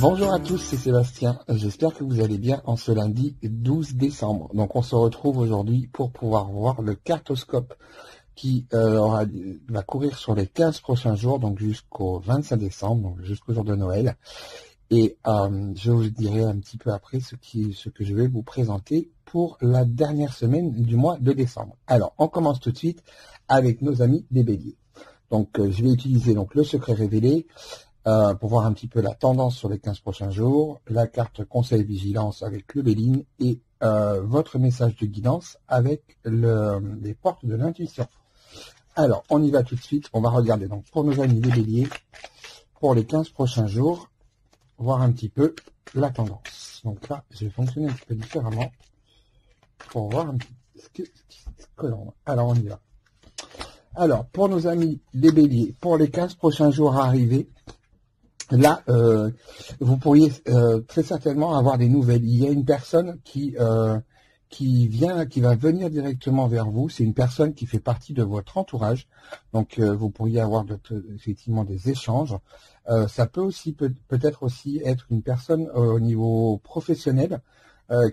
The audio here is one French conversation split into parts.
Bonjour à tous, c'est Sébastien. J'espère que vous allez bien en ce lundi 12 décembre. Donc on se retrouve aujourd'hui pour pouvoir voir le cartoscope qui va courir sur les 15 prochains jours, donc jusqu'au 25 décembre, donc jusqu'au jour de Noël. Et je vous dirai un petit peu après ce que je vais vous présenter pour la dernière semaine du mois de décembre. Alors, on commence tout de suite avec nos amis des béliers. Donc, je vais utiliser donc le secret révélé pour voir un petit peu la tendance sur les 15 prochains jours, la carte conseil vigilance avec le Béline et votre message de guidance avec les portes de l'intuition. Alors, on y va tout de suite. On va regarder donc pour nos amis des béliers, pour les 15 prochains jours, voir un petit peu la tendance. Donc là, je vais fonctionner un petit peu différemment pour voir un petit peu ce que l'on a. Alors, on y va. Alors, pour nos amis des béliers, pour les 15 prochains jours à arriver, là, vous pourriez très certainement avoir des nouvelles. Il y a une personne qui va venir directement vers vous. C'est une personne qui fait partie de votre entourage. Donc, vous pourriez avoir effectivement des échanges. Ça peut aussi peut-être aussi être une personne au niveau professionnel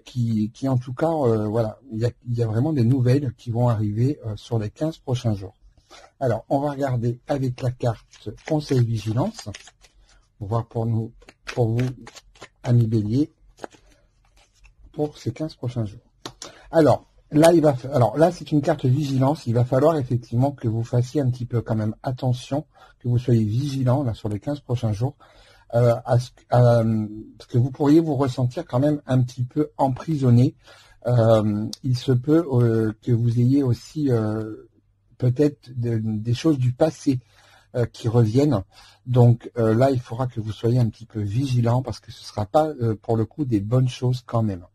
qui en tout cas, voilà, il y a vraiment des nouvelles qui vont arriver sur les 15 prochains jours. Alors, on va regarder avec la carte conseil vigilance. On va voir pour vous, amis béliers, pour ces 15 prochains jours. Alors là, c'est une carte vigilance. Il va falloir effectivement que vous fassiez un petit peu quand même attention, que vous soyez vigilant là sur les 15 prochains jours, parce que vous pourriez vous ressentir quand même un petit peu emprisonné. Il se peut que vous ayez aussi peut-être des choses du passé qui reviennent. Donc là, il faudra que vous soyez un petit peu vigilant parce que ce ne sera pas pour le coup des bonnes choses quand même.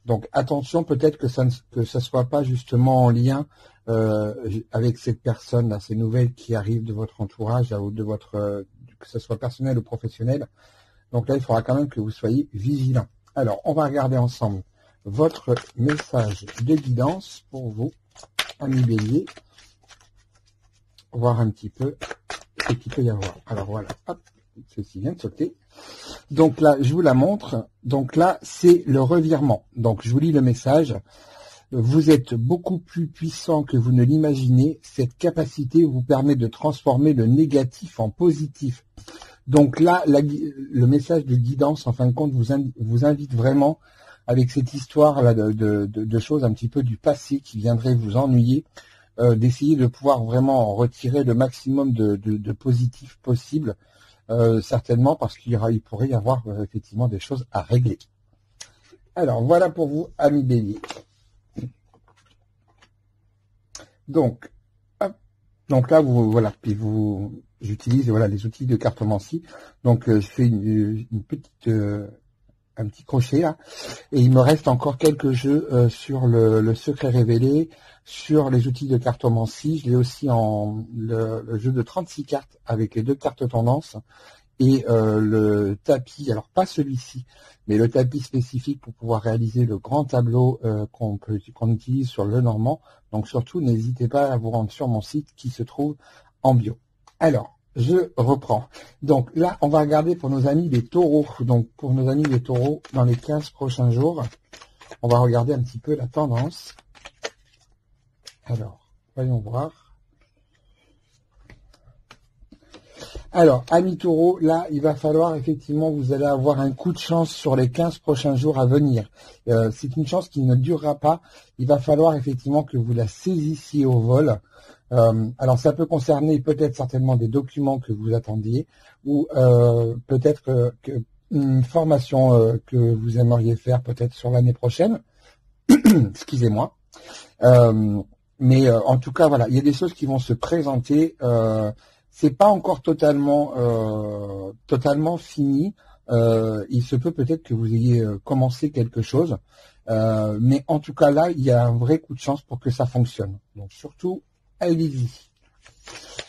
Donc attention, peut-être que ça soit pas justement en lien avec cette personne là, ces nouvelles qui arrivent de votre entourage ou de votre que ce soit personnel ou professionnel. Donc là, il faudra quand même que vous soyez vigilant. Alors, on va regarder ensemble votre message de guidance pour vous, amis béliers, voir un petit peu ce qu'il peut y avoir. Alors voilà, hop, ceci vient de sauter. Donc là, je vous la montre. Donc là, c'est le revirement. Donc je vous lis le message. Vous êtes beaucoup plus puissant que vous ne l'imaginez. Cette capacité vous permet de transformer le négatif en positif. Donc là, le message de guidance, en fin de compte, vous invite vraiment avec cette histoire là de choses un petit peu du passé qui viendraient vous ennuyer, d'essayer de pouvoir vraiment retirer le maximum de positif possible. Certainement parce qu'il pourrait y avoir effectivement des choses à régler. Alors voilà pour vous, amis béliers. Donc là voilà, puis j'utilise voilà les outils de cartomancie. Donc je fais un petit crochet là, et il me reste encore quelques jeux sur le secret révélé, sur les outils de cartomancie. Je l'ai aussi en le jeu de 36 cartes avec les 2 cartes tendance et le tapis, alors pas celui-ci, mais le tapis spécifique pour pouvoir réaliser le grand tableau qu'on utilise sur le Normand. Donc surtout, n'hésitez pas à vous rendre sur mon site qui se trouve en bio. Alors, je reprends. Donc là, on va regarder pour nos amis les taureaux. Donc pour nos amis les taureaux, dans les 15 prochains jours, on va regarder un petit peu la tendance. Alors, voyons voir. Alors, amis taureaux, là, il va falloir effectivement, vous allez avoir un coup de chance sur les 15 prochains jours à venir. C'est une chance qui ne durera pas. Il va falloir effectivement que vous la saisissiez au vol. Alors, ça peut concerner peut-être certainement des documents que vous attendiez ou peut-être une formation que vous aimeriez faire peut-être sur l'année prochaine. Excusez-moi. Mais en tout cas, voilà, il y a des choses qui vont se présenter. C'est pas encore totalement fini. Il se peut peut-être que vous ayez commencé quelque chose, mais en tout cas là, il y a un vrai coup de chance pour que ça fonctionne. Donc surtout, allez-y.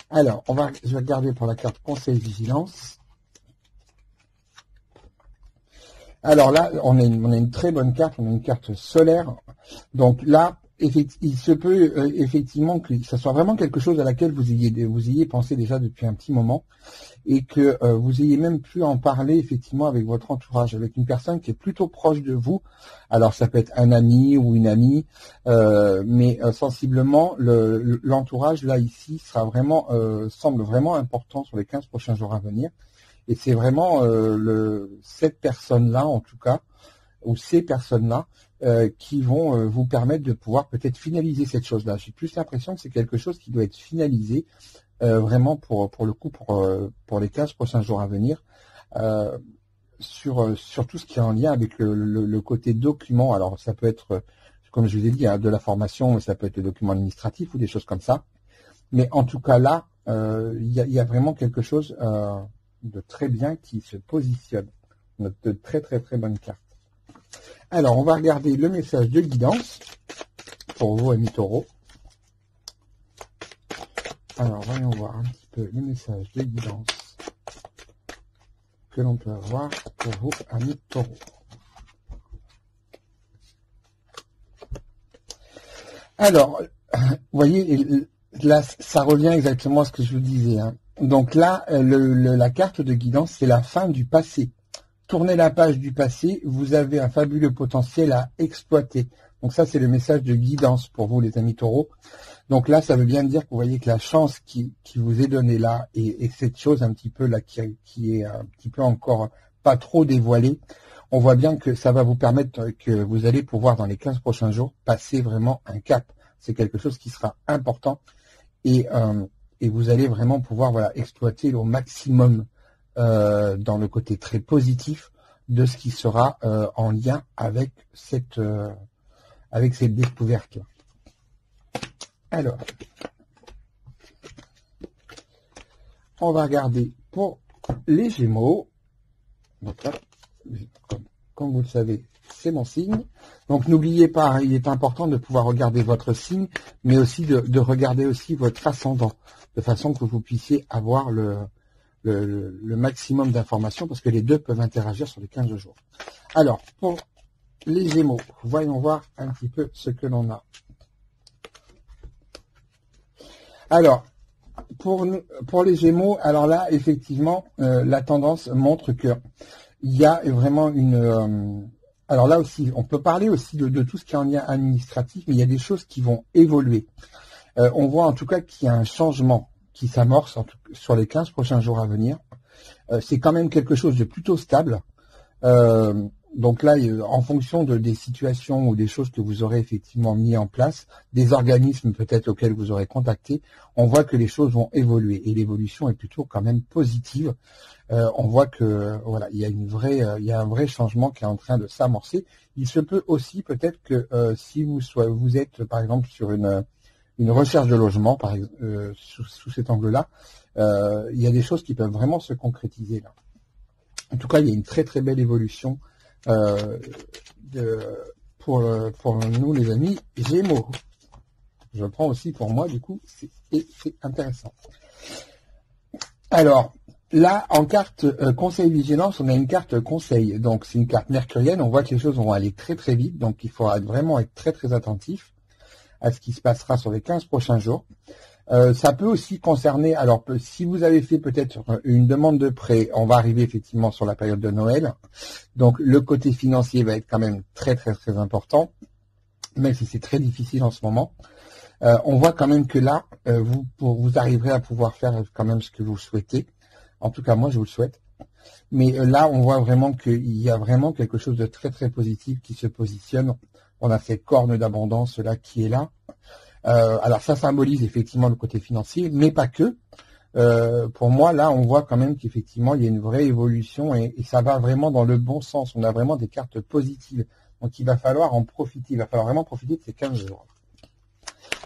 Alors, je vais regarder pour la carte conseil vigilance. Alors là, on a une très bonne carte, on a une carte solaire. Donc là, il se peut effectivement que ça soit vraiment quelque chose à laquelle vous ayez pensé déjà depuis un petit moment et que vous ayez même pu en parler effectivement avec votre entourage, avec une personne qui est plutôt proche de vous. Alors ça peut être un ami ou une amie, mais sensiblement l'entourage là ici sera vraiment semble vraiment important sur les 15 prochains jours à venir. Et c'est vraiment cette personne-là en tout cas, ou ces personnes-là, qui vont vous permettre de pouvoir peut-être finaliser cette chose-là. J'ai plus l'impression que c'est quelque chose qui doit être finalisé vraiment pour le coup pour les 15 prochains jours à venir sur tout ce qui est en lien avec le côté document. Alors ça peut être, comme je vous ai dit, de la formation, ça peut être le document administratif ou des choses comme ça. Mais en tout cas là, il y a vraiment quelque chose de très bien qui se positionne. De très très très bonne carte. Alors, on va regarder le message de guidance pour vous, amis taureaux. Alors, voyons voir un petit peu le message de guidance que l'on peut avoir pour vous, amis taureaux. Alors, vous voyez, là, ça revient exactement à ce que je vous disais. Hein. Donc là, la carte de guidance, c'est la fin du passé. Tournez la page du passé, vous avez un fabuleux potentiel à exploiter. Donc ça, c'est le message de guidance pour vous, les amis taureaux. Donc là, ça veut bien dire que vous voyez que la chance qui vous est donnée là, et cette chose un petit peu là qui est un petit peu encore pas trop dévoilée, on voit bien que ça va vous permettre que vous allez pouvoir, dans les 15 prochains jours, passer vraiment un cap. C'est quelque chose qui sera important et vous allez vraiment pouvoir exploiter au maximum dans le côté très positif de ce qui sera en lien avec cette découverte là. Alors, on va regarder pour les Gémeaux. Donc là, comme vous le savez, c'est mon signe. Donc n'oubliez pas, il est important de pouvoir regarder votre signe, mais aussi de regarder aussi votre ascendant, de façon que vous puissiez avoir le maximum d'informations, parce que les deux peuvent interagir sur les 15 jours. Alors, pour les Gémeaux, voyons voir un petit peu ce que l'on a. Alors, pour les Gémeaux, alors là, effectivement, la tendance montre que il y a vraiment une... alors là aussi, on peut parler aussi de tout ce qui est en lien administratif, mais il y a des choses qui vont évoluer. On voit en tout cas qu'il y a un changement qui s'amorce sur les 15 prochains jours à venir. C'est quand même quelque chose de plutôt stable. Donc là, en fonction des situations ou des choses que vous aurez effectivement mis en place, des organismes peut-être auxquels vous aurez contacté, on voit que les choses vont évoluer et l'évolution est plutôt quand même positive. On voit que voilà, il y a un vrai changement qui est en train de s'amorcer. Il se peut aussi peut-être que si vous êtes par exemple sur une recherche de logement, par exemple, sous cet angle-là, il y a des choses qui peuvent vraiment se concrétiser là. En tout cas, il y a une très très belle évolution pour nous les amis Gémeaux. Je le prends aussi pour moi, du coup, c'est intéressant. Alors, là, en carte conseil vigilance, on a une carte conseil. Donc, c'est une carte mercurienne. On voit que les choses vont aller très très vite. Donc, il faudra vraiment être très très attentif à ce qui se passera sur les 15 prochains jours. Ça peut aussi concerner, alors si vous avez fait peut-être une demande de prêt, on va arriver effectivement sur la période de Noël. Donc le côté financier va être quand même très très très important, même si c'est très difficile en ce moment. On voit quand même que là, vous arriverez à pouvoir faire quand même ce que vous souhaitez. En tout cas, moi je vous le souhaite. Mais là, on voit vraiment qu'il y a vraiment quelque chose de très très positif qui se positionne. On a cette corne d'abondance là qui est là. Alors ça symbolise effectivement le côté financier, mais pas que. Pour moi, là, on voit quand même qu'effectivement, il y a une vraie évolution et ça va vraiment dans le bon sens. On a vraiment des cartes positives. Donc, il va falloir en profiter. Il va falloir vraiment profiter de ces 15 jours.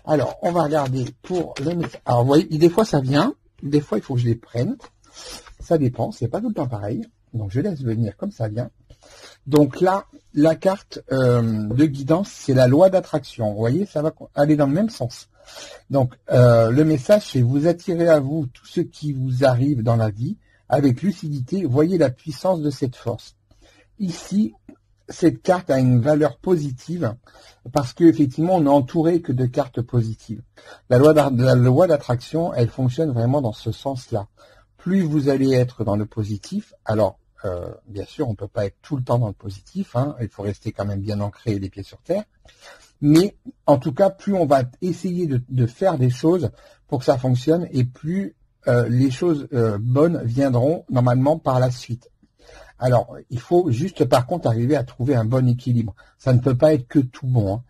Alors, on va regarder pour les messages. Alors, vous voyez, des fois, ça vient. Des fois, il faut que je les prenne. Ça dépend. C'est pas tout le temps pareil. Donc, je laisse venir comme ça vient. Donc là, la carte de guidance, c'est la loi d'attraction. Vous voyez, ça va aller dans le même sens. Donc, le message, c'est vous attirez à vous tout ce qui vous arrive dans la vie avec lucidité. Voyez la puissance de cette force. Ici, cette carte a une valeur positive parce que effectivement on est entouré que de cartes positives. La loi d'attraction, elle fonctionne vraiment dans ce sens-là. Plus vous allez être dans le positif, alors bien sûr on peut pas être tout le temps dans le positif, hein, il faut rester quand même bien ancré et les pieds sur terre, mais en tout cas plus on va essayer de faire des choses pour que ça fonctionne et plus les choses bonnes viendront normalement par la suite. Alors, il faut juste par contre arriver à trouver un bon équilibre. Ça ne peut pas être que tout bon, hein.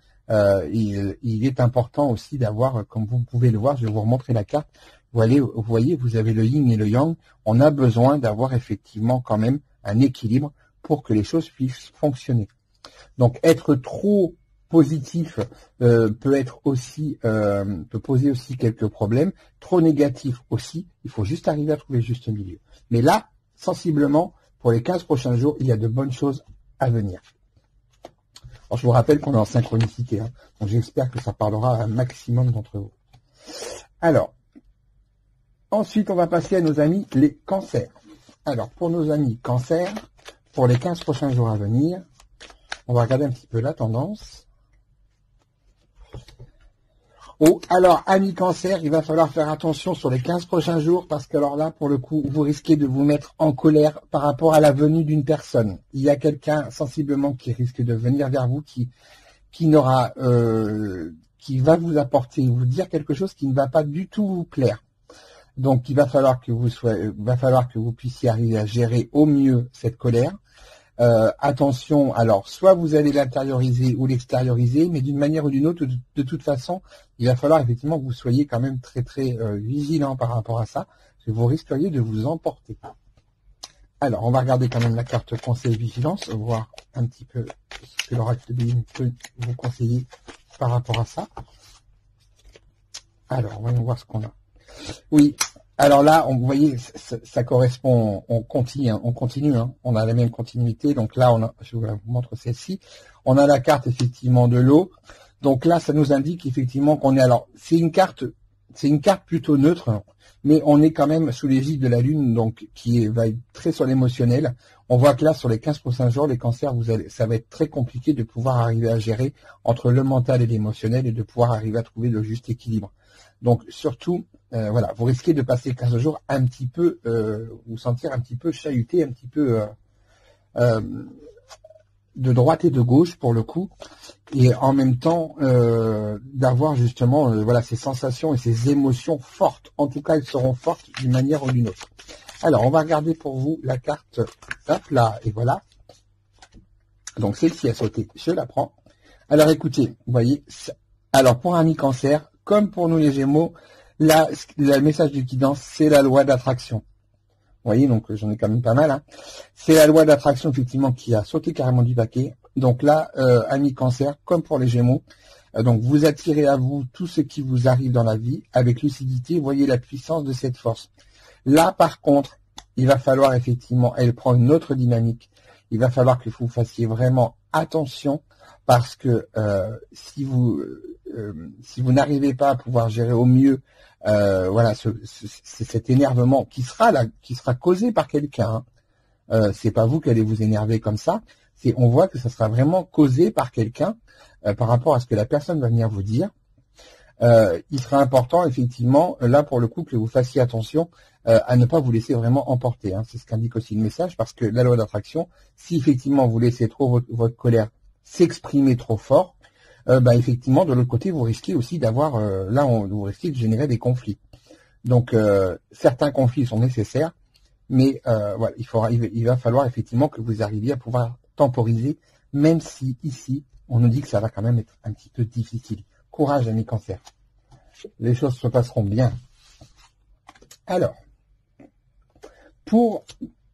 Il est important aussi d'avoir, comme vous pouvez le voir, je vais vous remontrer la carte. Vous voyez, vous avez le yin et le yang. On a besoin d'avoir effectivement quand même un équilibre pour que les choses puissent fonctionner. Donc, être trop positif peut être aussi peut poser aussi quelques problèmes. Trop négatif aussi. Il faut juste arriver à trouver le juste milieu. Mais là, sensiblement, pour les 15 prochains jours, il y a de bonnes choses à venir. Alors, je vous rappelle qu'on est en synchronicité, hein, donc j'espère que ça parlera à un maximum d'entre vous. Alors, ensuite, on va passer à nos amis les cancers. Alors, pour nos amis cancers, pour les 15 prochains jours à venir, on va regarder un petit peu la tendance. Oh, alors, amis cancer, il va falloir faire attention sur les 15 prochains jours parce que alors là, pour le coup, vous risquez de vous mettre en colère par rapport à la venue d'une personne. Il y a quelqu'un sensiblement qui risque de venir vers vous qui va vous apporter, vous dire quelque chose qui ne va pas du tout vous plaire. Donc, il va falloir que vous puissiez arriver à gérer au mieux cette colère. Attention, alors soit vous allez l'intérioriser ou l'extérioriser, mais d'une manière ou d'une autre, de toute façon, il va falloir effectivement que vous soyez quand même très très vigilant par rapport à ça, parce que vous risqueriez de vous emporter. Alors, on va regarder quand même la carte conseil vigilance, voir un petit peu ce que l'oracle de Béline peut vous conseiller par rapport à ça. Alors, voyons voir ce qu'on a. Oui. Alors là, vous voyez, ça correspond, on continue, hein, on a la même continuité. Donc là, je vous montre celle-ci. On a la carte effectivement de l'eau. Donc là, ça nous indique effectivement qu'on est. Alors, c'est une carte plutôt neutre, mais on est quand même sous l'égide de la Lune, donc va être très sur l'émotionnel. On voit que là, sur les 15 prochains jours, les cancers, ça va être très compliqué de pouvoir arriver à gérer entre le mental et l'émotionnel et de pouvoir arriver à trouver le juste équilibre. Donc surtout, voilà, vous risquez de passer 15 jours un petit peu, vous sentir un petit peu chahuté, un petit peu de droite et de gauche pour le coup, et en même temps d'avoir justement voilà ces sensations et ces émotions fortes. En tout cas, elles seront fortes d'une manière ou d'une autre. Alors, on va regarder pour vous la carte, hop là, et voilà. Donc celle-ci a sauté, je la prends. Alors écoutez, vous voyez, alors pour un mi-cancer, comme pour nous les Gémeaux, le message du guidance, c'est la loi d'attraction. Vous voyez, donc j'en ai quand même pas mal. Hein. C'est la loi d'attraction, effectivement, qui a sauté carrément du paquet. Donc là, amis cancer, comme pour les Gémeaux, donc vous attirez à vous tout ce qui vous arrive dans la vie avec lucidité. Vous voyez la puissance de cette force. Là, par contre, il va falloir effectivement, elle prend une autre dynamique. Il va falloir que vous fassiez vraiment attention parce que si vous n'arrivez pas à pouvoir gérer au mieux voilà cet énervement qui sera causé par quelqu'un, c'est pas vous qui allez vous énerver comme ça, on voit que ça sera vraiment causé par quelqu'un par rapport à ce que la personne va venir vous dire. Il sera important effectivement là pour le coup que vous fassiez attention à ne pas vous laisser vraiment emporter, hein. C'est ce qu'indique aussi le message, parce que la loi d'attraction, si effectivement vous laissez trop votre colère s'exprimer trop fort, effectivement de l'autre côté vous risquez aussi d'avoir vous risquez de générer des conflits. Donc certains conflits sont nécessaires, mais voilà, il va falloir effectivement que vous arriviez à pouvoir temporiser, même si ici on nous dit que ça va quand même être un petit peu difficile. Courage, amis cancer. Les choses se passeront bien. Alors, pour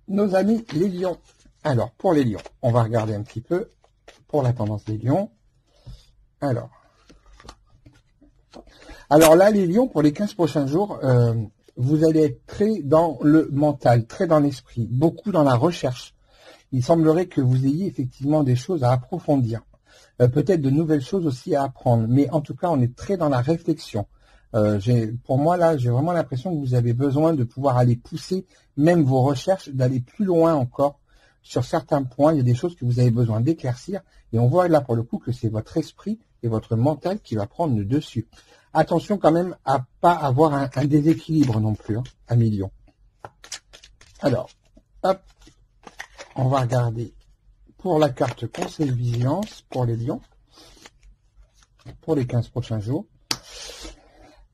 nos amis les lions. Alors, pour les lions, on va regarder un petit peu pour la tendance des lions. Alors là, les lions, pour les 15 prochains jours, vous allez être très dans le mental, très dans l'esprit, beaucoup dans la recherche. Il semblerait que vous ayez effectivement des choses à approfondir. Peut-être de nouvelles choses aussi à apprendre, mais en tout cas, on est très dans la réflexion. Pour moi, là, j'ai vraiment l'impression que vous avez besoin de pouvoir aller pousser même vos recherches, d'aller plus loin encore, sur certains points, il y a des choses que vous avez besoin d'éclaircir, et on voit là pour le coup que c'est votre esprit et votre mental qui va prendre le dessus. Attention quand même à pas avoir un déséquilibre non plus, hein, à million. Alors, hop, on va regarder pour la carte conseil vigilance pour les lions, pour les 15 prochains jours.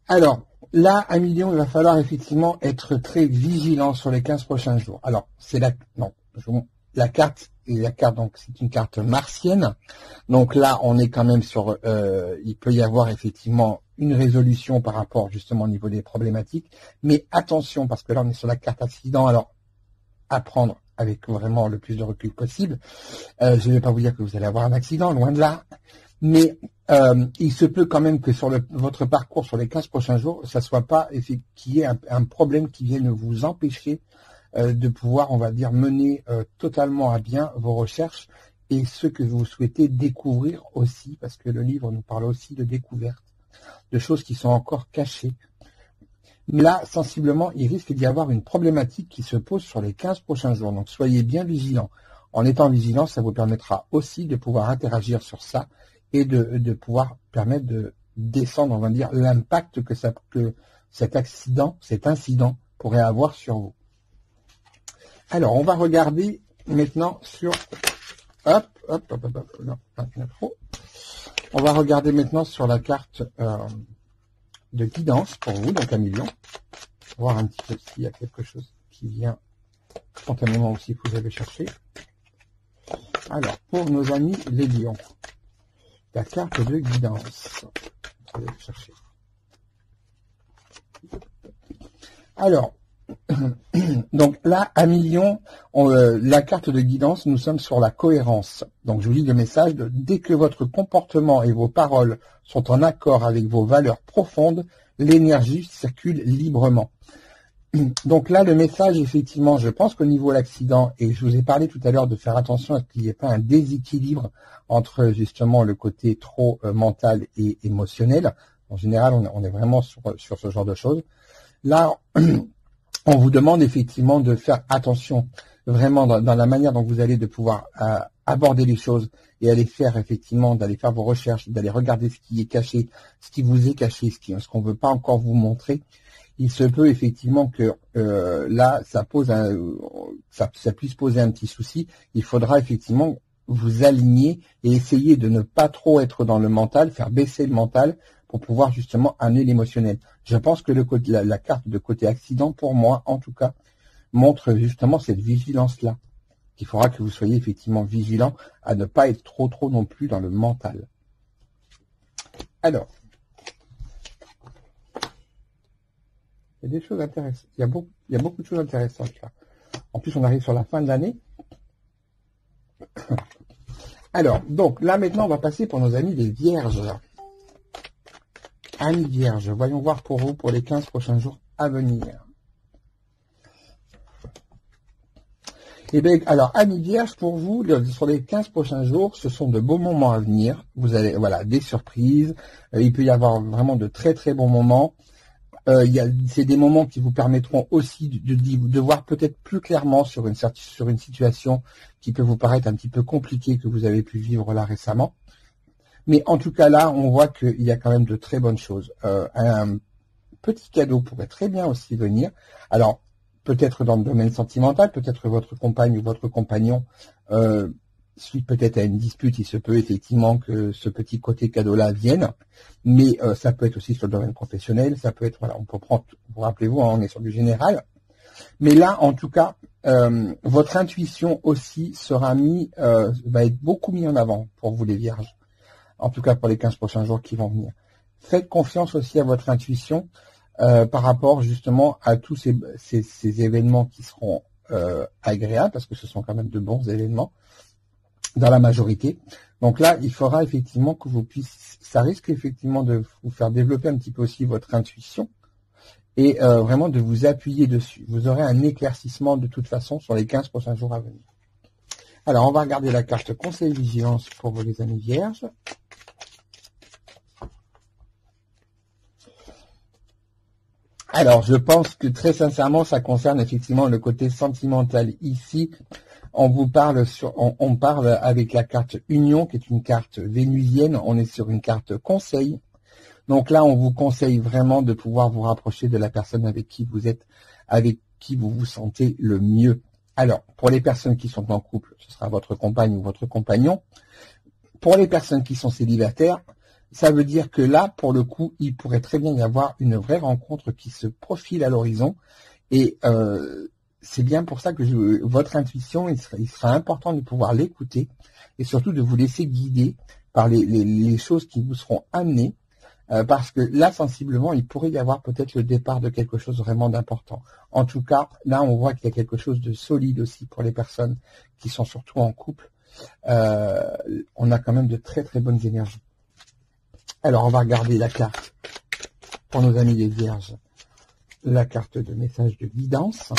Alors, là, à million, il va falloir effectivement être très vigilant sur les 15 prochains jours. Alors, c'est la carte, donc c'est une carte martienne. Donc là, on est quand même sur, il peut y avoir effectivement une résolution par rapport justement au niveau des problématiques. Mais attention, parce que là, on est sur la carte accident. Alors, à prendre avec vraiment le plus de recul possible. Je ne vais pas vous dire que vous allez avoir un accident, loin de là. Mais il se peut quand même que sur votre parcours sur les 15 prochains jours, ça soit pas qu'il y ait un problème qui vienne vous empêcher de pouvoir, on va dire, mener totalement à bien vos recherches et ce que vous souhaitez découvrir aussi, parce que le livre nous parle aussi de découverte, de choses qui sont encore cachées. Mais là, sensiblement, il risque d'y avoir une problématique qui se pose sur les 15 prochains jours. Donc, soyez bien vigilants. En étant vigilant, ça vous permettra aussi de pouvoir interagir sur ça et de pouvoir permettre de descendre, on va dire, l'impact que cet incident pourrait avoir sur vous. Alors, on va regarder maintenant sur... On va regarder maintenant sur la carte de guidance pour vous, donc à million. Voir un petit peu s'il y a quelque chose qui vient spontanément aussi que vous avez cherché. Alors, pour nos amis les lions, la carte de guidance. Je vais chercher. Alors, donc là, à million, la carte de guidance, nous sommes sur la cohérence. Donc, je vous lis le message de dès que votre comportement et vos paroles sont en accord avec vos valeurs profondes, l'énergie circule librement. Donc là, le message, effectivement, je pense qu'au niveau de l'accident, et je vous ai parlé tout à l'heure de faire attention à ce qu'il n'y ait pas un déséquilibre entre justement le côté trop mental et émotionnel. En général, on est vraiment sur ce genre de choses. Là, on vous demande effectivement de faire attention vraiment dans la manière dont vous allez de pouvoir aborder les choses et aller faire effectivement, d'aller faire vos recherches, d'aller regarder ce qui est caché, ce qui vous est caché, ce qu'on ne veut pas encore vous montrer. Il se peut effectivement que là, ça puisse poser un petit souci. Il faudra effectivement vous aligner et essayer de ne pas trop être dans le mental, faire baisser le mental pour pouvoir justement amener l'émotionnel. Je pense que la carte de côté accident, pour moi, en tout cas, montre justement cette vigilance-là. Il faudra que vous soyez effectivement vigilant à ne pas être trop non plus dans le mental. Alors, il y a des choses intéressantes. Il y a beaucoup de choses intéressantes là. En plus, on arrive sur la fin de l'année. Alors, donc, là maintenant, on va passer pour nos amis les vierges. Amis vierges, voyons voir pour vous pour les 15 prochains jours à venir. Eh bien, alors, amis vierges, pour vous, sur les 15 prochains jours, ce sont de beaux moments à venir. Vous allez, voilà, des surprises. Il peut y avoir vraiment de très bons moments. C'est des moments qui vous permettront aussi de voir peut-être plus clairement sur une situation qui peut vous paraître un petit peu compliquée que vous avez pu vivre là récemment. Mais en tout cas là, on voit qu'il y a quand même de très bonnes choses. Un petit cadeau pourrait très bien aussi venir. Alors, peut-être dans le domaine sentimental, peut-être votre compagne ou votre compagnon suite peut-être à une dispute, il se peut effectivement que ce petit côté cadeau-là vienne, mais ça peut être aussi sur le domaine professionnel, ça peut être, voilà, on peut prendre, vous rappelez-vous, hein, on est sur du général, mais là, en tout cas, votre intuition aussi va être beaucoup mis en avant pour vous les vierges, en tout cas pour les 15 prochains jours qui vont venir. Faites confiance aussi à votre intuition par rapport justement à tous ces événements qui seront agréables, parce que ce sont quand même de bons événements, dans la majorité. Donc là, il faudra effectivement que ça risque effectivement de vous faire développer un petit peu aussi votre intuition et vraiment de vous appuyer dessus. Vous aurez un éclaircissement de toute façon sur les 15 prochains jours à venir. Alors, on va regarder la carte conseil vigilance pour vous les amis vierges. Alors, je pense que très sincèrement, ça concerne effectivement le côté sentimental ici. on vous parle on parle avec la carte Union, qui est une carte vénusienne. On est sur une carte conseil. Donc là, on vous conseille vraiment de pouvoir vous rapprocher de la personne avec qui vous êtes, avec qui vous vous sentez le mieux. Alors, pour les personnes qui sont en couple, ce sera votre compagne ou votre compagnon. Pour les personnes qui sont célibataires, ça veut dire que là, pour le coup, il pourrait très bien y avoir une vraie rencontre qui se profile à l'horizon. Et c'est bien pour ça que votre intuition, il sera important de pouvoir l'écouter et surtout de vous laisser guider par les choses qui vous seront amenées. Parce que là, sensiblement, il pourrait y avoir peut-être le départ de quelque chose vraiment d'important. En tout cas, là, on voit qu'il y a quelque chose de solide aussi pour les personnes qui sont surtout en couple. On a quand même de très très bonnes énergies. Alors, on va regarder la carte pour nos amis les vierges. La carte de message de guidance.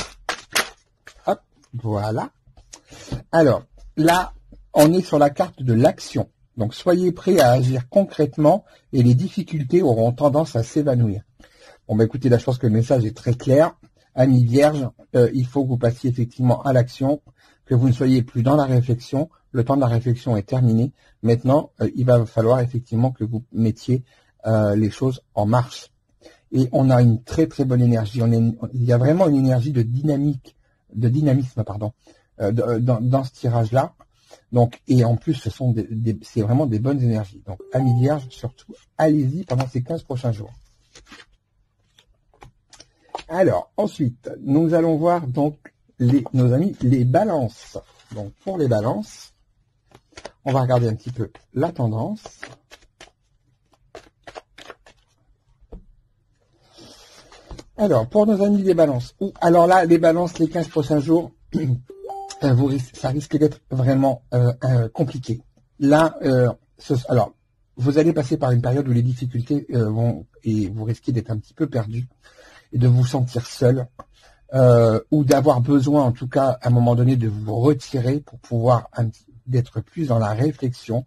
Hop, voilà. Alors, là, on est sur la carte de l'action. Donc, soyez prêts à agir concrètement et les difficultés auront tendance à s'évanouir. Bon, bah écoutez, là, je pense que le message est très clair. Amis vierges, il faut que vous passiez effectivement à l'action, que vous ne soyez plus dans la réflexion. Le temps de la réflexion est terminé. Maintenant, il va falloir effectivement que vous mettiez les choses en marche. Et on a une très très bonne énergie. Il y a vraiment une énergie de dynamisme, dans ce tirage-là. Donc, et en plus, c'est vraiment des bonnes énergies. Donc, amis vierges, surtout, allez-y pendant ces 15 prochains jours. Alors, ensuite, nous allons voir donc nos amis les balances. Donc, pour les balances, on va regarder un petit peu la tendance. Alors, pour nos amis les balances. Alors là, les balances, les 15 prochains jours, ça risque d'être vraiment compliqué. Là, alors, vous allez passer par une période où les difficultés et vous risquez d'être un petit peu perdu et de vous sentir seul, ou d'avoir besoin, en tout cas, à un moment donné, de vous retirer pour pouvoir d'être plus dans la réflexion,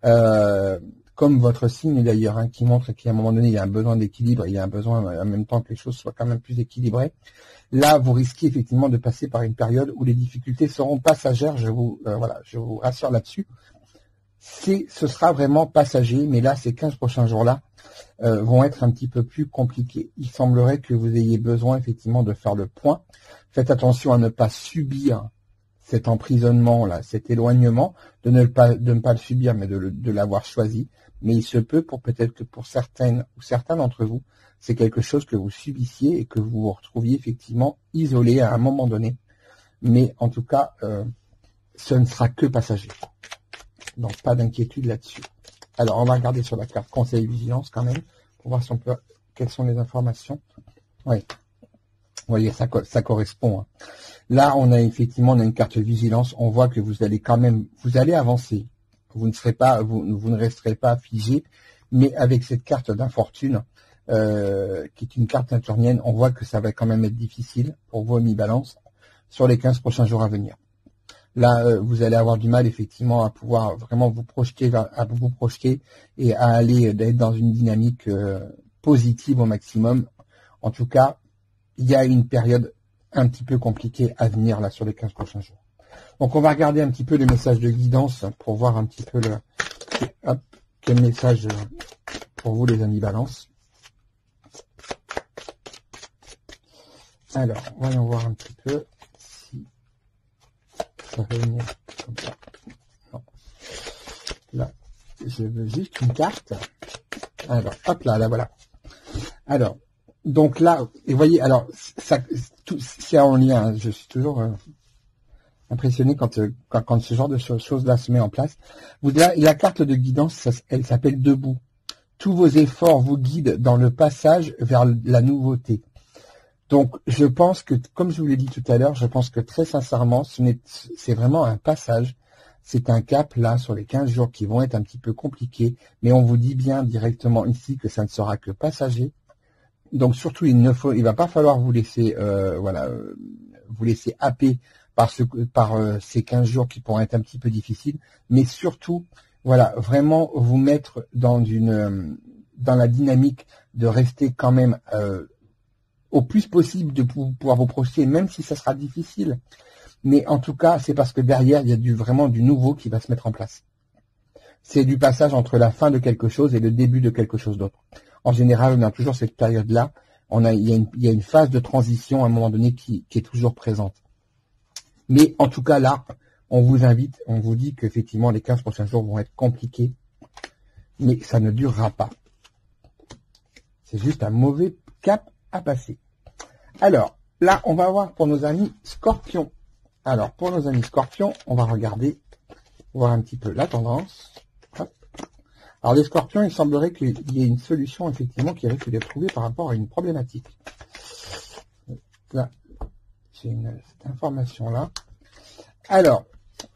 comme votre signe d'ailleurs, hein, qui montre qu'à un moment donné, il y a un besoin d'équilibre, il y a un besoin en même temps que les choses soient quand même plus équilibrées. Là, vous risquez effectivement de passer par une période où les difficultés seront passagères. Je vous rassure là-dessus. Ce sera vraiment passager, mais là, ces 15 prochains jours-là vont être un petit peu plus compliqués. Il semblerait que vous ayez besoin effectivement de faire le point. Faites attention à ne pas subir cet emprisonnement-là, cet éloignement, de ne pas le subir, mais de l'avoir choisi. Mais il se peut peut-être que pour certaines ou certains d'entre vous, c'est quelque chose que vous subissiez et que vous vous retrouviez effectivement isolé à un moment donné. Mais en tout cas, ce ne sera que passager. Donc pas d'inquiétude là-dessus. Alors on va regarder sur la carte conseil et vigilance quand même, pour voir si on peut, quelles sont les informations. Oui. Vous voyez, ça correspond. Hein. Là, on a une carte vigilance. On voit que vous allez avancer. Vous ne resterez pas figé, mais avec cette carte d'infortune, qui est une carte saturnienne, on voit que ça va quand même être difficile pour vous, amis balance, sur les 15 prochains jours à venir. Là, vous allez avoir du mal, effectivement, à pouvoir vraiment vous projeter et à aller d'être dans une dynamique positive au maximum. En tout cas, il y a une période un petit peu compliquée à venir, là, sur les 15 prochains jours. Donc, on va regarder un petit peu les messages de guidance pour voir un petit peu quel message pour vous, les amis balance. Alors, voyons voir un petit peu si ça va venir comme ça. Non. Là, je veux juste une carte. Alors, hop là, voilà. Alors, donc là, et voyez, alors, c'est en lien, hein, je suis toujours impressionné quand ce genre de choses-là se met en place. La carte de guidance, elle s'appelle Debout. Tous vos efforts vous guident dans le passage vers la nouveauté. Donc, je pense que, comme je vous l'ai dit tout à l'heure, je pense que très sincèrement, c'est vraiment un passage. C'est un cap, là, sur les 15 jours qui vont être un petit peu compliqués. Mais on vous dit bien directement ici que ça ne sera que passager. Donc, surtout, il va pas falloir vous laisser, vous laisser happer par ces 15 jours qui pourront être un petit peu difficiles. Mais surtout, voilà, vraiment vous mettre dans la dynamique de rester quand même, au plus possible de pouvoir vous projeter, même si ça sera difficile. Mais en tout cas, c'est parce que derrière, il y a vraiment du nouveau qui va se mettre en place. C'est du passage entre la fin de quelque chose et le début de quelque chose d'autre. En général, on a toujours cette période-là. Il y a une phase de transition à un moment donné qui est toujours présente. Mais en tout cas, là, on vous invite, on vous dit qu'effectivement, les 15 prochains jours vont être compliqués. Mais ça ne durera pas. C'est juste un mauvais cap à passer. Alors, là, on va voir pour nos amis Scorpions. Alors, pour nos amis Scorpions, on va regarder, voir un petit peu la tendance. Hop. Alors, les Scorpions, il semblerait qu'il y ait une solution, effectivement, qui risque d'être trouvée par rapport à une problématique. Là, j'ai cette information-là. Alors,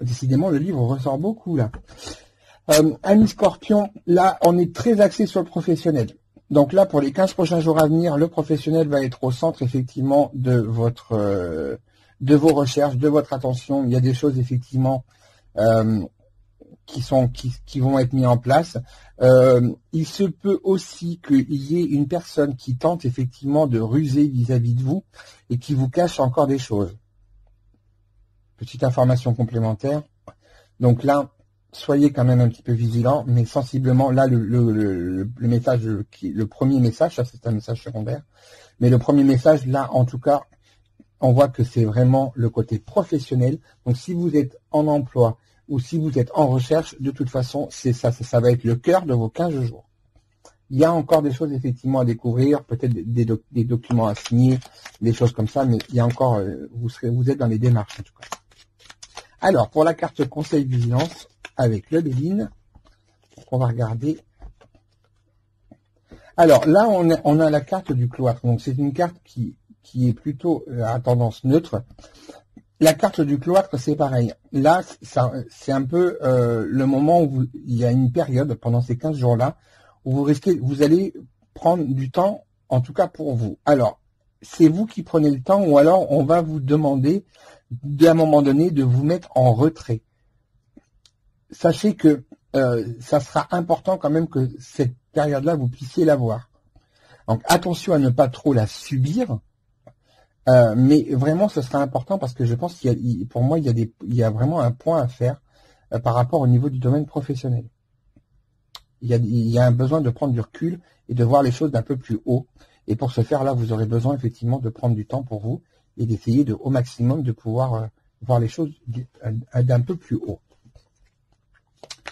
décidément, le livre ressort beaucoup, là. Amis Scorpions, là, on est très axé sur le professionnel. Donc là, pour les 15 prochains jours à venir, le professionnel va être au centre, effectivement, de vos recherches, de votre attention. Il y a des choses, effectivement, qui vont être mises en place. Il se peut aussi qu'il y ait une personne qui tente, effectivement, de ruser vis-à-vis de vous et qui vous cache encore des choses. Petite information complémentaire. Donc là, soyez quand même un petit peu vigilant, mais sensiblement, là, le message, le premier message, ça c'est un message secondaire, mais le premier message, là, en tout cas, on voit que c'est vraiment le côté professionnel. Donc, si vous êtes en emploi ou si vous êtes en recherche, de toute façon, ça va être le cœur de vos 15 jours. Il y a encore des choses, effectivement, à découvrir, peut-être des documents à signer, des choses comme ça, mais il y a encore, vous êtes dans les démarches, en tout cas. Alors, pour la carte conseil vigilance, avec le Béline, on va regarder. Alors là, on a la carte du cloître. Donc c'est une carte qui est plutôt à tendance neutre. La carte du cloître, c'est pareil. Là, c'est un peu le moment où il y a une période pendant ces 15 jours-là où vous allez prendre du temps, en tout cas pour vous. Alors, c'est vous qui prenez le temps, ou alors on va vous demander à un moment donné de vous mettre en retrait. Sachez que ça sera important quand même que cette période-là, vous puissiez la voir. Donc attention à ne pas trop la subir, mais vraiment ce sera important parce que je pense pour moi, il y a vraiment un point à faire par rapport au niveau du domaine professionnel. Il y a un besoin de prendre du recul et de voir les choses d'un peu plus haut. Et pour ce faire, là, vous aurez besoin effectivement de prendre du temps pour vous et d'essayer au maximum de pouvoir voir les choses d'un peu plus haut.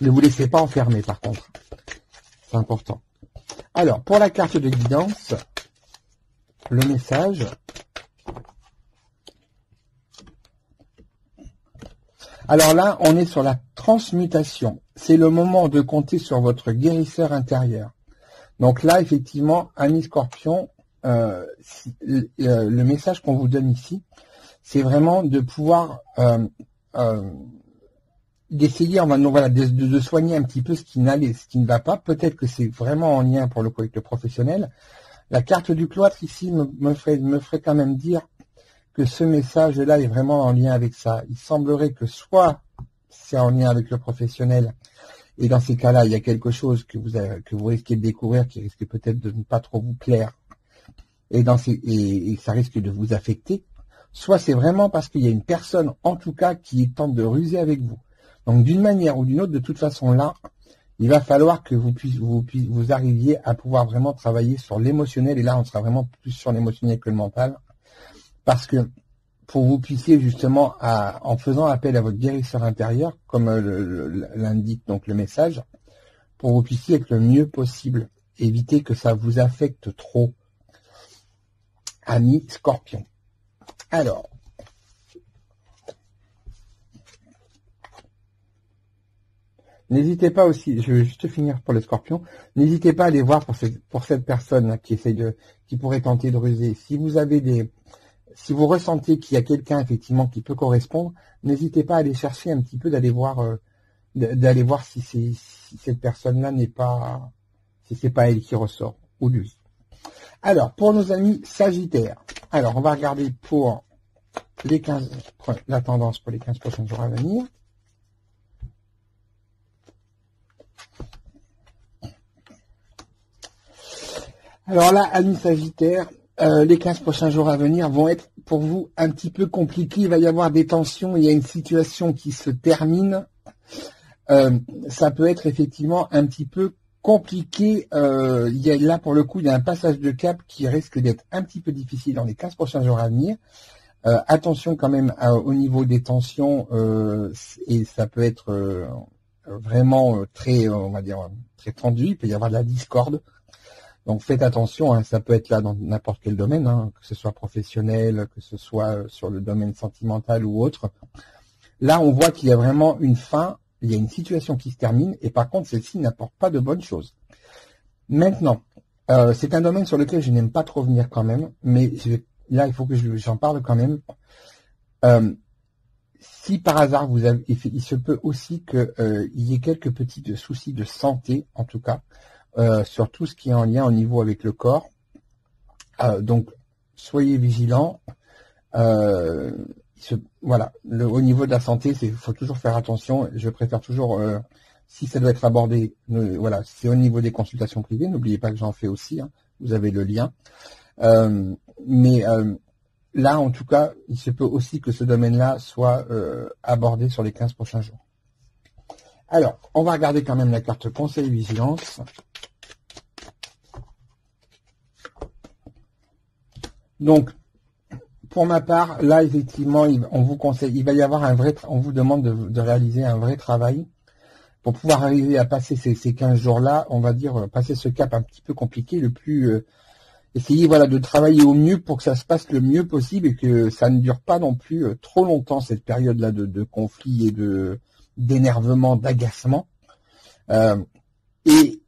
Ne vous laissez pas enfermer, par contre. C'est important. Alors, pour la carte de guidance, le message. Alors là, on est sur la transmutation. C'est le moment de compter sur votre guérisseur intérieur. Donc là, effectivement, amis Scorpion, le message qu'on vous donne ici, c'est vraiment de pouvoir d'essayer, de soigner un petit peu ce qui ne va pas. Peut-être que c'est vraiment en lien pour le coup avec le professionnel. La carte du cloître ici me ferait quand même dire que ce message-là est vraiment en lien avec ça. Il semblerait que soit c'est en lien avec le professionnel, et dans ces cas-là, il y a quelque chose que vous risquez de découvrir qui risque peut-être de ne pas trop vous plaire, et ça risque de vous affecter. Soit c'est vraiment parce qu'il y a une personne, en tout cas, qui tente de ruser avec vous. Donc d'une manière ou d'une autre, de toute façon là, il va falloir que vous arriviez à pouvoir vraiment travailler sur l'émotionnel, et là on sera vraiment plus sur l'émotionnel que le mental, parce que pour vous puissiez justement, en faisant appel à votre guérisseur intérieur, comme l'indique donc le message, pour vous puissiez être le mieux possible, éviter que ça vous affecte trop, amis Scorpion. Alors, n'hésitez pas aussi, je vais juste finir pour les Scorpions, n'hésitez pas à aller voir pour cette personne là, qui pourrait tenter de ruser. Si vous ressentez qu'il y a quelqu'un effectivement qui peut correspondre, n'hésitez pas à aller chercher un petit peu, d'aller voir si cette personne-là si c'est pas elle qui ressort, ou lui. Alors, pour nos amis Sagittaires, alors on va regarder pour la tendance pour les 15 prochains jours à venir. Alors là, amis Sagittaires, Les 15 prochains jours à venir vont être pour vous un petit peu compliqués. Il va y avoir des tensions, il y a une situation qui se termine. Ça peut être effectivement un petit peu compliqué. Là, pour le coup, il y a un passage de cap qui risque d'être un petit peu difficile dans les 15 prochains jours à venir. Attention quand même au niveau des tensions, et ça peut être vraiment très, on va dire, très tendu. Il peut y avoir de la discorde. Donc faites attention, hein, ça peut être là dans n'importe quel domaine, hein, que ce soit professionnel, que ce soit sur le domaine sentimental ou autre. Là, on voit qu'il y a vraiment une fin, il y a une situation qui se termine, et par contre, celle-ci n'apporte pas de bonnes choses. Maintenant, c'est un domaine sur lequel je n'aime pas trop venir quand même, mais là, il faut que j'en parle quand même. Si par hasard, il se peut aussi qu'il y ait quelques petits soucis de santé, en tout cas, sur tout ce qui est en lien au niveau avec le corps. Donc, soyez vigilants. Voilà, au niveau de la santé, il faut toujours faire attention. Je préfère toujours, si ça doit être abordé, voilà, c'est au niveau des consultations privées. N'oubliez pas que j'en fais aussi. Hein, vous avez le lien. Là, en tout cas, il se peut aussi que ce domaine-là soit abordé sur les 15 prochains jours. Alors, on va regarder quand même la carte conseil et vigilance. Donc, pour ma part, là, effectivement, on vous conseille, il va y avoir on vous demande de réaliser un vrai travail pour pouvoir arriver à passer ces 15 jours-là, on va dire, passer ce cap un petit peu compliqué, essayez, voilà, de travailler au mieux pour que ça se passe le mieux possible et que ça ne dure pas non plus trop longtemps, cette période-là de conflit et d'énervement, d'agacement. Et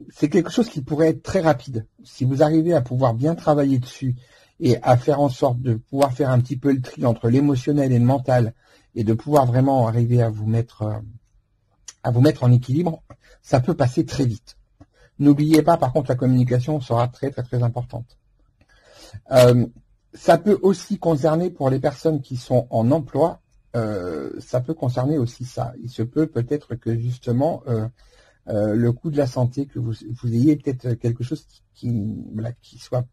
c'est quelque chose qui pourrait être très rapide. Si vous arrivez à pouvoir bien travailler dessus et à faire en sorte de pouvoir faire un petit peu le tri entre l'émotionnel et le mental et de pouvoir vraiment arriver à vous mettre en équilibre, ça peut passer très vite. N'oubliez pas, par contre, la communication sera très très très importante. Ça peut aussi concerner pour les personnes qui sont en emploi, ça peut concerner aussi ça. Il se peut peut-être que justement le coût de la santé, que vous ayez peut-être quelque chose qui soit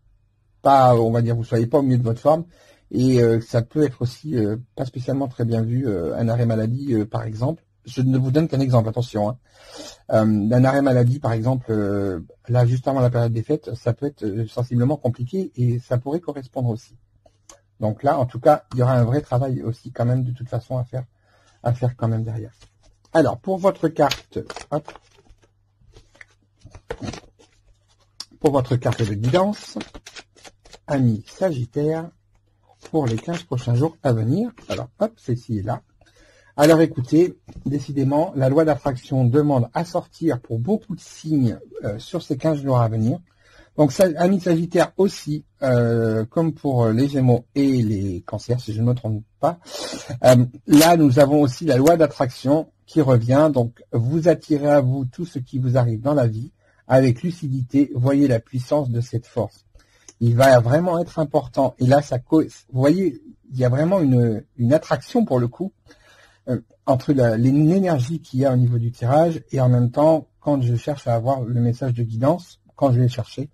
pas, on va dire, vous soyez pas au milieu de votre forme, et ça peut être aussi pas spécialement très bien vu, un arrêt maladie par exemple. Je ne vous donne qu'un exemple, attention. Hein. Un arrêt maladie par exemple, là juste avant la période des fêtes, ça peut être sensiblement compliqué et ça pourrait correspondre aussi. Donc là, en tout cas, il y aura un vrai travail aussi quand même de toute façon à faire quand même derrière. Alors pour votre carte, hop. Pour votre carte de guidance, amis Sagittaire, pour les 15 prochains jours à venir. Alors, hop, celle-ci est là. Alors écoutez, décidément, la loi d'attraction demande à sortir pour beaucoup de signes sur ces 15 jours à venir. Donc, amis Sagittaire aussi, comme pour les Gémeaux et les Cancers, si je ne me trompe pas. Là, nous avons aussi la loi d'attraction qui revient. Donc, vous attirez à vous tout ce qui vous arrive dans la vie avec lucidité. Voyez la puissance de cette force. Il va vraiment être important. Et là, vous voyez, il y a vraiment une attraction pour le coup entre l'énergie qu'il y a au niveau du tirage et en même temps, quand je cherche à avoir le message de guidance, quand je vais le chercher.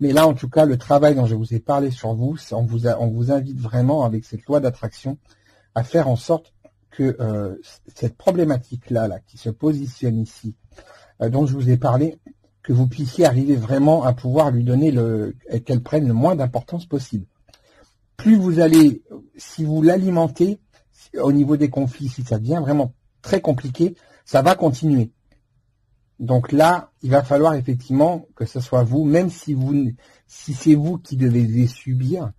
Mais là, en tout cas, le travail dont je vous ai parlé sur vous, on vous invite vraiment avec cette loi d'attraction à faire en sorte que cette problématique-là qui se positionne ici, dont je vous ai parlé, que vous puissiez arriver vraiment à pouvoir lui donner qu'elle prenne le moins d'importance possible. Plus vous allez, si vous l'alimentez, au niveau des conflits, si ça devient vraiment très compliqué, ça va continuer. Donc là, il va falloir effectivement que ce soit vous, même si c'est vous qui devez les subir,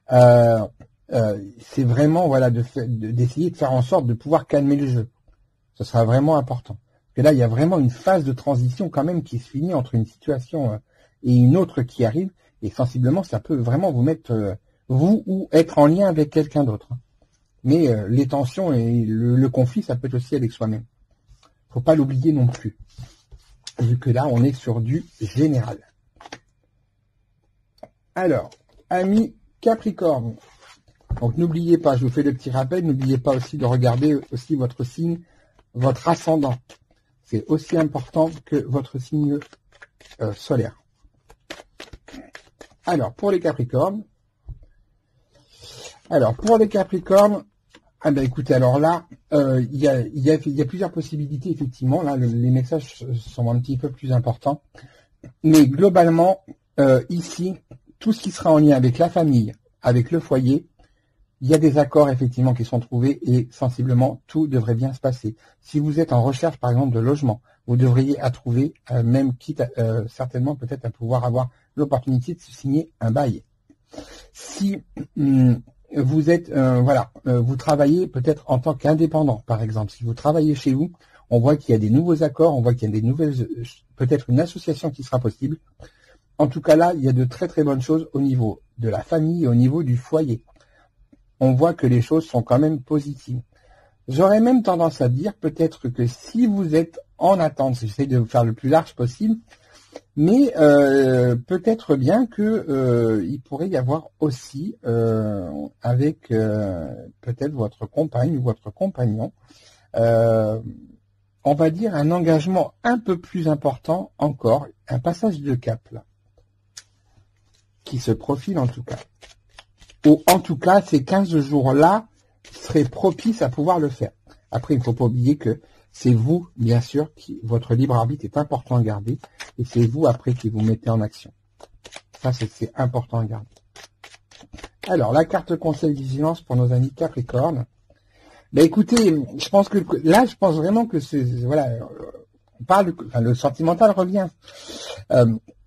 c'est vraiment voilà d'essayer de faire en sorte de pouvoir calmer le jeu. Ce sera vraiment important. Et là, il y a vraiment une phase de transition quand même qui se finit entre une situation et une autre qui arrive. Et sensiblement, ça peut vraiment vous mettre, vous, ou être en lien avec quelqu'un d'autre. Mais les tensions et le conflit, ça peut être aussi avec soi-même. Faut pas l'oublier non plus. Vu que là, on est sur du général. Alors, amis Capricorne. Donc, n'oubliez pas, je vous fais le petit rappel, n'oubliez pas aussi de regarder aussi votre signe, votre ascendant. C'est aussi important que votre signe solaire. Alors, pour les Capricornes, ah ben écoutez, alors là, il y a plusieurs possibilités, effectivement. Là, les messages sont un petit peu plus importants. Mais globalement, ici, tout ce qui sera en lien avec la famille, avec le foyer, il y a des accords, effectivement, qui sont trouvés et sensiblement, tout devrait bien se passer. Si vous êtes en recherche, par exemple, de logement, vous devriez à trouver, même quitte certainement peut-être à pouvoir avoir l'opportunité de signer un bail. Si vous êtes, vous travaillez peut-être en tant qu'indépendant, par exemple. Si vous travaillez chez vous, on voit qu'il y a des nouveaux accords, on voit qu'il y a des nouvelles, peut-être une association qui sera possible. En tout cas là, il y a de très très bonnes choses au niveau de la famille et au niveau du foyer. On voit que les choses sont quand même positives. J'aurais même tendance à dire peut-être que si vous êtes en attente, j'essaie de vous faire le plus large possible, mais peut-être bien que il pourrait y avoir aussi avec peut-être votre compagne ou votre compagnon, on va dire un engagement un peu plus important encore, un passage de cap là, qui se profile en tout cas. Ou en tout cas, ces 15 jours-là seraient propices à pouvoir le faire. Après, il ne faut pas oublier que c'est vous, bien sûr, votre libre arbitre est important à garder, et c'est vous après qui vous mettez en action. Ça, c'est important à garder. Alors, la carte conseil vigilance pour nos amis Capricorne. Ben écoutez, je pense vraiment que c'est, voilà, on parle, le sentimental revient.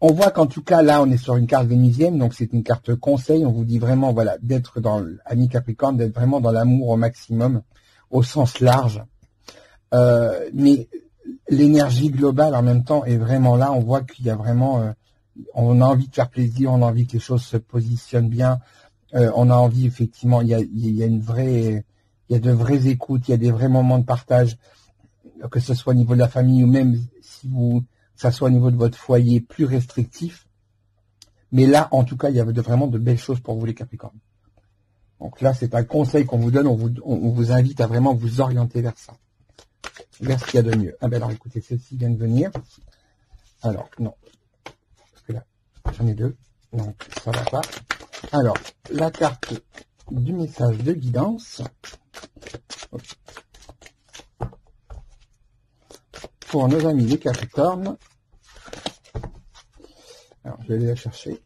On voit qu'en tout cas, là, on est sur une carte vénusienne, donc c'est une carte conseil. On vous dit vraiment, voilà, d'être dans l'ami Capricorne, d'être vraiment dans l'amour au maximum, au sens large. Mais l'énergie globale, en même temps, est vraiment là. On voit qu'il y a vraiment, on a envie de faire plaisir, on a envie que les choses se positionnent bien. On a envie, effectivement, il y a de vraies écoutes, il y a des vrais moments de partage, que ce soit au niveau de la famille ou même si ça soit au niveau de votre foyer plus restrictif. Mais là, en tout cas, il y a vraiment de belles choses pour vous les Capricornes. Donc là, c'est un conseil qu'on vous donne, on vous invite à vraiment vous orienter vers ça. Vers ce qu'il y a de mieux. Ah ben alors écoutez, celle-ci vient de venir. Alors, non. Parce que là, j'en ai deux. Donc, ça va pas. Alors, la carte du message de guidance. Pour nos amis les Capricornes. Alors, je vais aller la chercher.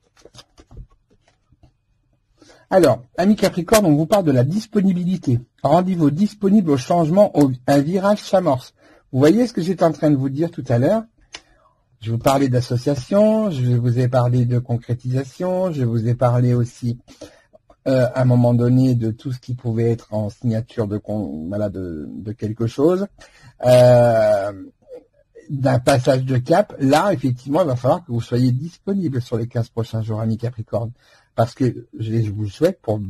Alors, amis Capricorne, on vous parle de la disponibilité. Rendez-vous disponible au changement, un virage s'amorce. Vous voyez ce que j'étais en train de vous dire tout à l'heure? Je vous parlais d'association, je vous ai parlé de concrétisation, je vous ai parlé aussi, à un moment donné, de tout ce qui pouvait être en signature de quelque chose. D'un passage de cap, là, effectivement, il va falloir que vous soyez disponible sur les 15 prochains jours, amis Capricorne. Parce que je vous le souhaite pour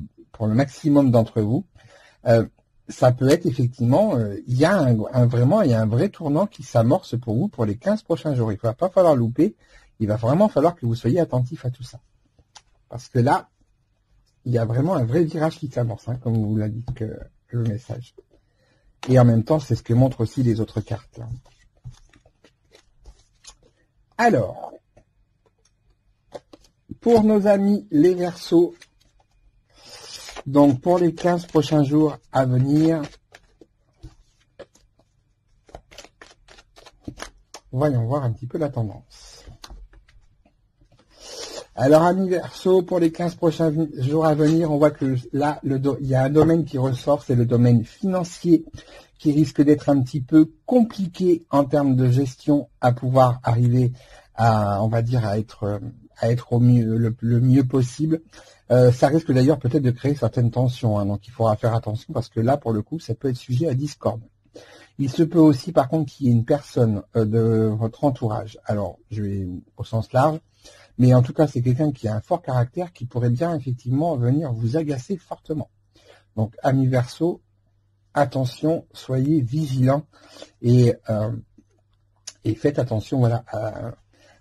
le maximum d'entre vous. Ça peut être effectivement, il y a un vrai tournant qui s'amorce pour vous pour les 15 prochains jours. Il ne va pas falloir louper. Il va vraiment falloir que vous soyez attentifs à tout ça. Parce que là, il y a vraiment un vrai virage qui s'amorce, hein, comme vous l'a dit que le message. Et en même temps, c'est ce que montrent aussi les autres cartes. Là. Alors, pour nos amis les Verseaux, donc pour les 15 prochains jours à venir, voyons voir un petit peu la tendance. Alors, amis Verseaux, pour les 15 prochains jours à venir, on voit que là, il y a un domaine qui ressort, c'est le domaine financier, qui risque d'être un petit peu compliqué en termes de gestion à pouvoir arriver à, on va dire, à être au mieux, le mieux possible. Ça risque d'ailleurs peut-être de créer certaines tensions, hein, donc il faudra faire attention parce que là, pour le coup, ça peut être sujet à discorde. Il se peut aussi, par contre, qu'il y ait une personne de votre entourage, alors je vais au sens large, mais en tout cas, c'est quelqu'un qui a un fort caractère qui pourrait bien effectivement venir vous agacer fortement. Donc, amis Verseaux, attention, soyez vigilants et faites attention, voilà,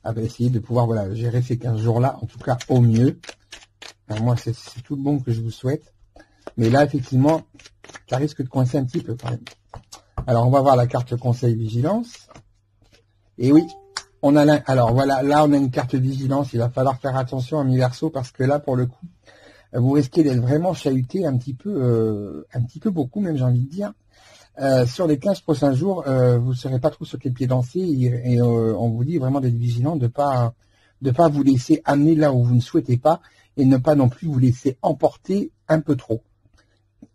à essayer de pouvoir gérer ces 15 jours-là, en tout cas au mieux. Alors moi, c'est tout le bon que je vous souhaite. Mais là, effectivement, ça risque de coincer un petit peu quand même. Alors, on va voir la carte conseil vigilance. Et oui, Alors voilà, là on a une carte vigilance, il va falloir faire attention à mi-verso parce que là pour le coup, vous risquez d'être vraiment chahuté un petit peu beaucoup même j'ai envie de dire. Sur les 15 prochains jours, vous ne serez pas trop sur les pieds dansés et on vous dit vraiment d'être vigilant, de pas vous laisser amener là où vous ne souhaitez pas et ne pas non plus vous laisser emporter un peu trop.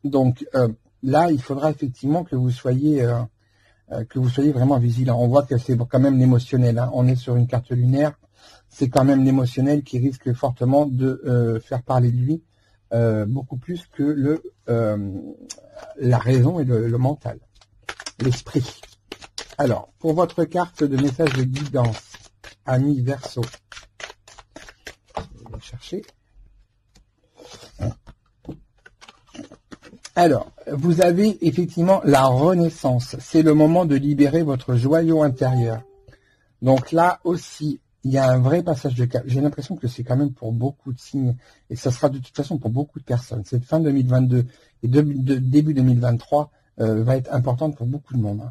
Donc là, il faudra effectivement que vous soyez vraiment vigilant. On voit que c'est quand même l'émotionnel. Hein. On est sur une carte lunaire, c'est quand même l'émotionnel qui risque fortement de faire parler de lui beaucoup plus que la raison et le mental, l'esprit. Alors, pour votre carte de message de guidance, ami Verseau, je vais chercher. Alors, vous avez effectivement la renaissance. C'est le moment de libérer votre joyau intérieur. Donc là aussi, il y a un vrai passage de cap. J'ai l'impression que c'est quand même pour beaucoup de signes, et ça sera de toute façon pour beaucoup de personnes. Cette fin 2022 et début 2023 va être importante pour beaucoup de monde.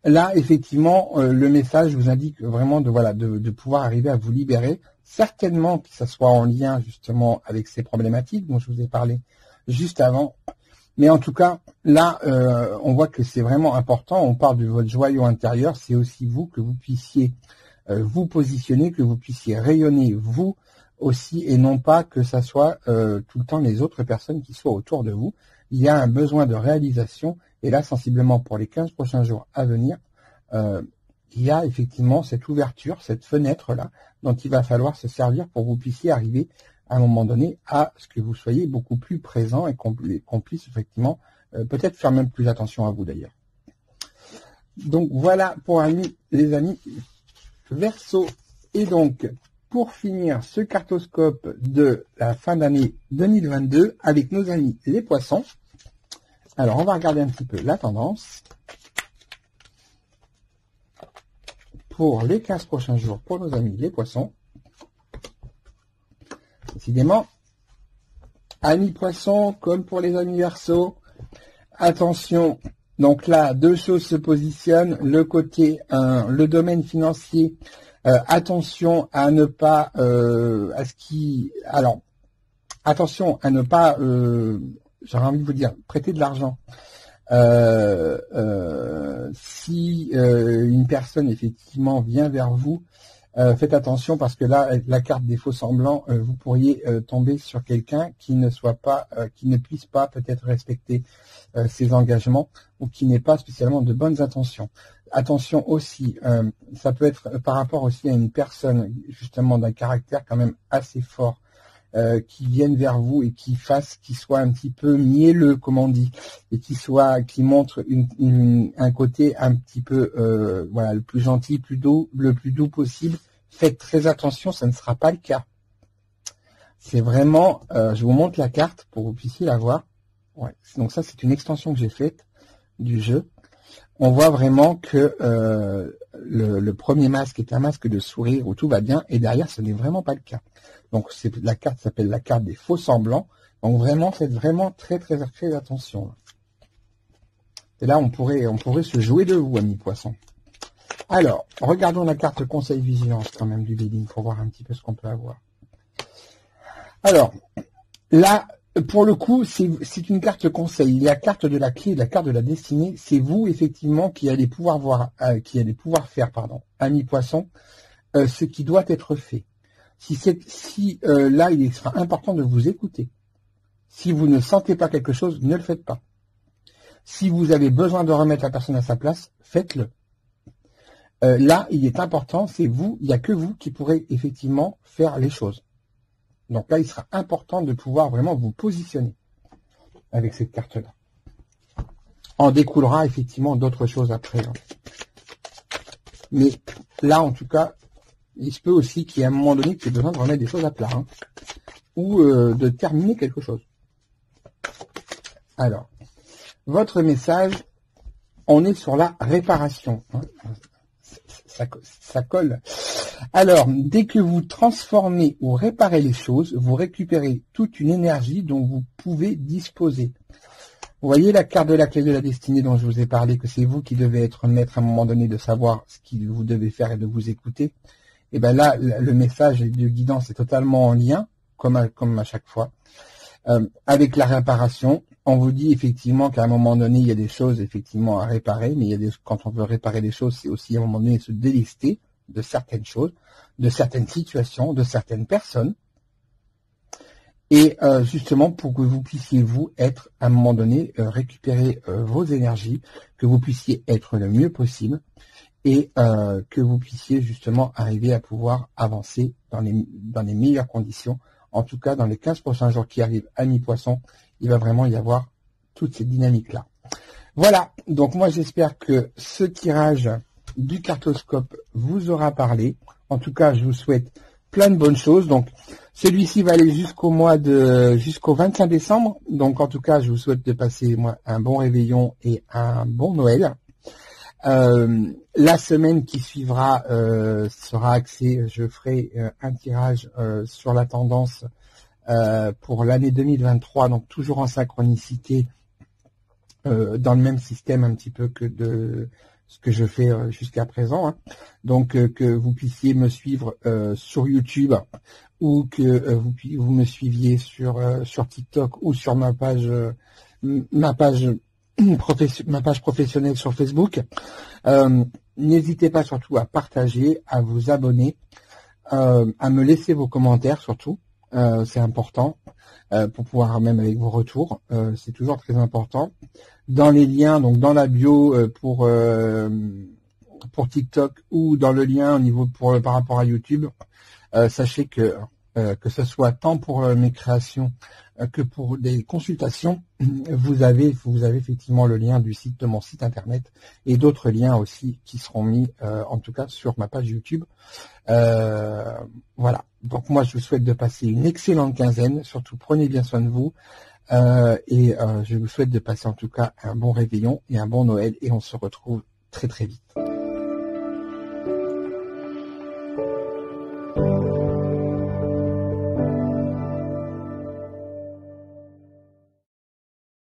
Là, effectivement, le message vous indique vraiment de pouvoir arriver à vous libérer. Certainement que ça soit en lien justement avec ces problématiques dont je vous ai parlé juste avant. Mais en tout cas, là, on voit que c'est vraiment important. On parle de votre joyau intérieur. C'est aussi vous, que vous puissiez vous positionner, que vous puissiez rayonner vous aussi, et non pas que ça soit tout le temps les autres personnes qui soient autour de vous. Il y a un besoin de réalisation. Et là, sensiblement, pour les 15 prochains jours à venir, il y a effectivement cette ouverture, cette fenêtre-là, dont il va falloir se servir pour que vous puissiez arriver à un moment donné à ce que vous soyez beaucoup plus présent et qu'on puisse effectivement peut-être faire même plus attention à vous d'ailleurs. Donc voilà pour les amis Verseau. Et donc pour finir ce cartoscope de la fin d'année 2022 avec nos amis les poissons. Alors on va regarder un petit peu la tendance pour les 15 prochains jours pour nos amis les poissons. Décidément, amis poissons, comme pour les amis Verseau, attention, donc là, deux choses se positionnent, le domaine financier, attention à ne pas, attention à ne pas, j'aurais envie de vous dire, prêter de l'argent. Si une personne effectivement vient vers vous, faites attention parce que là, avec la carte des faux semblants, vous pourriez tomber sur quelqu'un qui ne puisse pas peut-être respecter ses engagements ou qui n'ait pas spécialement de bonnes intentions. Attention aussi, ça peut être par rapport aussi à une personne justement d'un caractère quand même assez fort, qui viennent vers vous et qui soit un petit peu mielleux, comme on dit, et qui montre un côté un petit peu, le plus gentil, le plus doux possible. Faites très attention, ça ne sera pas le cas. C'est vraiment, je vous montre la carte pour que vous puissiez la voir. Ouais. Donc ça, c'est une extension que j'ai faite du jeu. On voit vraiment que le premier masque est un masque de sourire où tout va bien, et derrière, ce n'est vraiment pas le cas. Donc la carte s'appelle la carte des faux semblants. Donc vraiment, faites vraiment très très très attention. Et là, on pourrait se jouer de vous, amis poissons. Alors, regardons la carte conseil vigilance quand même du Béline pour voir un petit peu ce qu'on peut avoir. Alors, là, pour le coup, c'est une carte conseil. Il y a la carte de la clé, la carte de la destinée. C'est vous, effectivement, qui allez pouvoir faire, amis poissons, ce qui doit être fait. Là, il sera important de vous écouter. Si vous ne sentez pas quelque chose, ne le faites pas. Si vous avez besoin de remettre la personne à sa place, faites-le. Là, il est important, il n'y a que vous qui pourrez effectivement faire les choses. Donc là, il sera important de pouvoir vraiment vous positionner avec cette carte-là. En découlera effectivement d'autres choses après. Hein. Mais là, en tout cas, il se peut aussi qu'il y ait un moment donné qu'il y ait besoin de remettre des choses à plat. Hein, ou de terminer quelque chose. Alors, votre message, on est sur la réparation. Hein. Ça colle. Alors, dès que vous transformez ou réparez les choses, vous récupérez toute une énergie dont vous pouvez disposer. Vous voyez la carte de la clé de la destinée dont je vous ai parlé, que c'est vous qui devez être maître à un moment donné de savoir ce que vous devez faire et de vous écouter. Et ben là, le message de guidance est totalement en lien, comme à chaque fois. Avec la réparation, on vous dit effectivement qu'à un moment donné, il y a des choses effectivement à réparer, mais quand on veut réparer des choses, c'est aussi à un moment donné se délester de certaines choses, de certaines situations, de certaines personnes. Et justement pour que vous puissiez vous être à un moment donné récupérer vos énergies, que vous puissiez être le mieux possible et que vous puissiez justement arriver à pouvoir avancer dans les meilleures conditions. En tout cas, dans les 15 prochains jours qui arrivent à mi-poisson, il va vraiment y avoir toute cette dynamique-là. Voilà, donc moi j'espère que ce tirage du cartoscope vous aura parlé. En tout cas, je vous souhaite plein de bonnes choses. Donc, celui-ci va aller jusqu'au 25 décembre. Donc, en tout cas, je vous souhaite de passer un bon réveillon et un bon Noël. La semaine qui suivra sera axée, je ferai un tirage sur la tendance pour l'année 2023, donc toujours en synchronicité, dans le même système un petit peu que de ce que je fais jusqu'à présent, hein. Donc que vous puissiez me suivre sur YouTube ou que vous me suiviez sur TikTok ou sur ma page professionnelle sur Facebook. N'hésitez pas surtout à partager, à vous abonner, à me laisser vos commentaires surtout. C'est important pour pouvoir, même avec vos retours, c'est toujours très important. Dans les liens, donc dans la bio pour TikTok ou dans le lien au niveau par rapport à YouTube, sachez que ce soit tant pour mes créations que pour des consultations, vous avez effectivement le lien du site de mon site internet et d'autres liens aussi qui seront mis en tout cas sur ma page YouTube. Voilà. Donc moi je vous souhaite de passer une excellente quinzaine, surtout prenez bien soin de vous et je vous souhaite de passer en tout cas un bon réveillon et un bon Noël et on se retrouve très très vite.